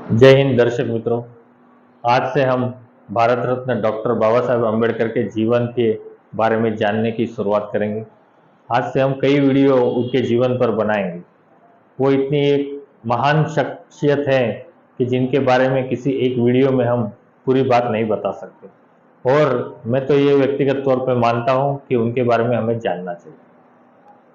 जय हिंद दर्शक मित्रों। आज से हम भारत रत्न डॉक्टर बाबा साहेब अम्बेडकर के जीवन के बारे में जानने की शुरुआत करेंगे। आज से हम कई वीडियो उनके जीवन पर बनाएंगे। वो इतनी एक महान शख्सियत है कि जिनके बारे में किसी एक वीडियो में हम पूरी बात नहीं बता सकते, और मैं तो ये व्यक्तिगत तौर पर मानता हूँ कि उनके बारे में हमें जानना चाहिए।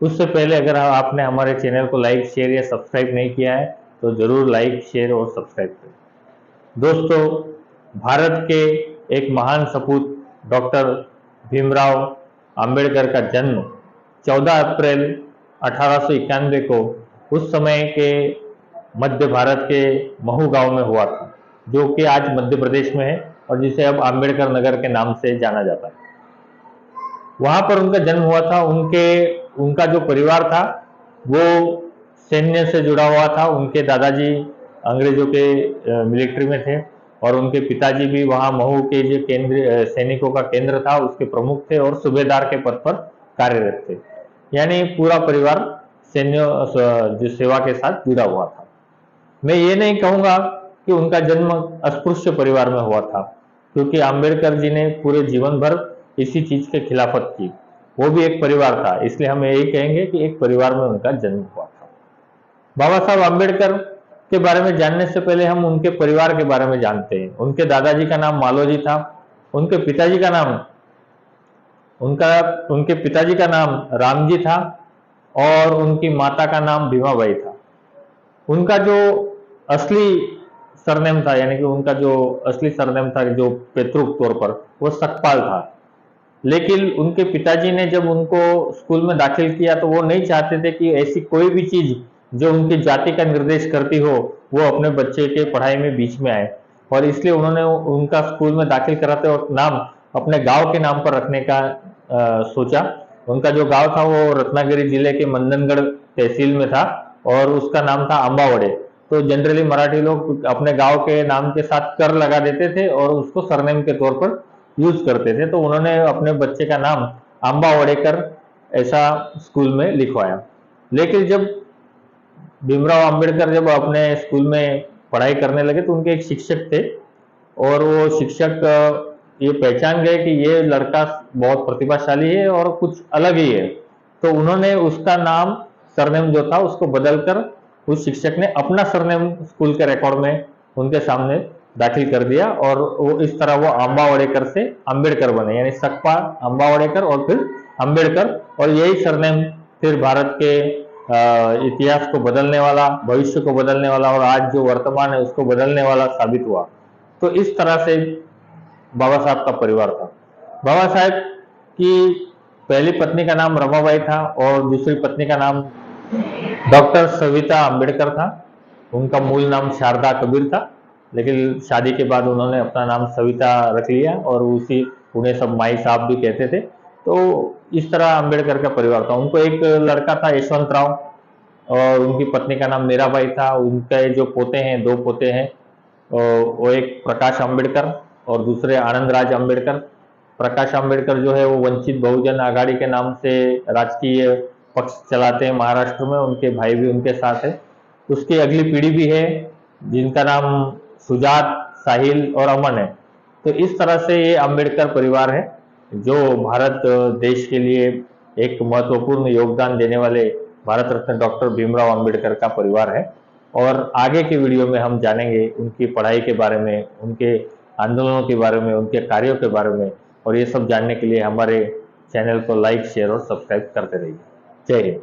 उससे पहले अगर आपने हमारे चैनल को लाइक, शेयर या सब्सक्राइब नहीं किया है तो ज़रूर लाइक, शेयर और सब्सक्राइब करें। दोस्तों, भारत के एक महान सपूत डॉक्टर भीमराव अंबेडकर का जन्म 14 अप्रैल 1891 को उस समय के मध्य भारत के महू गांव में हुआ था, जो कि आज मध्य प्रदेश में है और जिसे अब अंबेडकर नगर के नाम से जाना जाता है। वहां पर उनका जन्म हुआ था। उनका जो परिवार था वो सैन्य से जुड़ा हुआ था। उनके दादाजी अंग्रेजों के मिलिट्री में थे और उनके पिताजी भी वहां महू के जो केंद्र सैनिकों का केंद्र था उसके प्रमुख थे और सूबेदार के पद पर कार्यरत थे। यानी पूरा परिवार सैन्य जो सेवा के साथ जुड़ा हुआ था। मैं ये नहीं कहूंगा कि उनका जन्म अस्पृश्य परिवार में हुआ था, क्योंकि अंबेडकर जी ने पूरे जीवन भर इसी चीज के खिलाफत की। वो भी एक परिवार था, इसलिए हम यही कहेंगे कि एक परिवार में उनका जन्म हुआ था। बाबा साहब अंबेडकर के बारे में जानने से पहले हम उनके परिवार के बारे में जानते हैं। उनके दादाजी का नाम मालोजी था। उनके पिताजी का नाम उनके पिताजी का नाम रामजी था और उनकी माता का नाम भीमाबाई था। उनका जो असली सरनेम था, यानी कि उनका जो असली सरनेम था, जो पैतृक तौर पर, वो सकपाल था। लेकिन उनके पिताजी ने जब उनको स्कूल में दाखिल किया तो वो नहीं चाहते थे कि ऐसी कोई भी चीज जो उनकी जाति का निर्देश करती हो वो अपने बच्चे के पढ़ाई में बीच में आए, और इसलिए उन्होंने उनका स्कूल में दाखिल कराते वक्त नाम अपने गांव के नाम पर रखने का सोचा। उनका जो गांव था वो रत्नागिरी जिले के मंदनगढ़ तहसील में था और उसका नाम था अम्बावड़े। तो जनरली मराठी लोग अपने गांव के नाम के साथ कर लगा देते थे और उसको सरनेम के तौर पर यूज करते थे। तो उन्होंने अपने बच्चे का नाम अम्बावड़ेकर ऐसा स्कूल में लिखवाया। लेकिन जब भीमराव अंबेडकर जब अपने स्कूल में पढ़ाई करने लगे तो उनके एक शिक्षक थे और वो शिक्षक ये पहचान गए कि ये लड़का बहुत प्रतिभाशाली है और कुछ अलग ही है। तो उन्होंने उसका नाम, सरनेम जो था, उसको बदलकर उस शिक्षक ने अपना सरनेम स्कूल के रिकॉर्ड में उनके सामने दाखिल कर दिया और वो इस तरह वो अम्बावड़ेकर से अंबेडकर बने, यानी सकपा अम्बावड़ेकर और फिर अंबेडकर। और यही सरनेम फिर भारत के इतिहास को बदलने वाला, भविष्य को बदलने वाला और आज जो वर्तमान है उसको बदलने वाला साबित हुआ। तो इस तरह से बाबा साहब का परिवार था। बाबा साहब की पहली पत्नी का नाम रमाबाई था और दूसरी पत्नी का नाम डॉक्टर सविता अंबेडकर था। उनका मूल नाम शारदा कबीर था, लेकिन शादी के बाद उन्होंने अपना नाम सविता रख लिया और उन्हें सब माई साहब भी कहते थे। तो इस तरह अंबेडकर का परिवार था। उनको एक लड़का था यशवंत राव और उनकी पत्नी का नाम मीराबाई था। उनके जो पोते हैं, दो पोते हैं, वो एक प्रकाश अंबेडकर और दूसरे आनंद राज अंबेडकर। प्रकाश अंबेडकर जो है वो वंचित बहुजन आघाड़ी के नाम से राजकीय पक्ष चलाते हैं महाराष्ट्र में। उनके भाई भी उनके साथ है। उसकी अगली पीढ़ी भी है जिनका नाम सुजात, साहिल और अमन है। तो इस तरह से ये अंबेडकर परिवार है जो भारत देश के लिए एक महत्वपूर्ण योगदान देने वाले भारत रत्न डॉक्टर भीमराव अंबेडकर का परिवार है। और आगे के वीडियो में हम जानेंगे उनकी पढ़ाई के बारे में, उनके आंदोलनों के बारे में, उनके कार्यों के बारे में। और ये सब जानने के लिए हमारे चैनल को लाइक, शेयर और सब्सक्राइब करते रहिए। जय हिंद।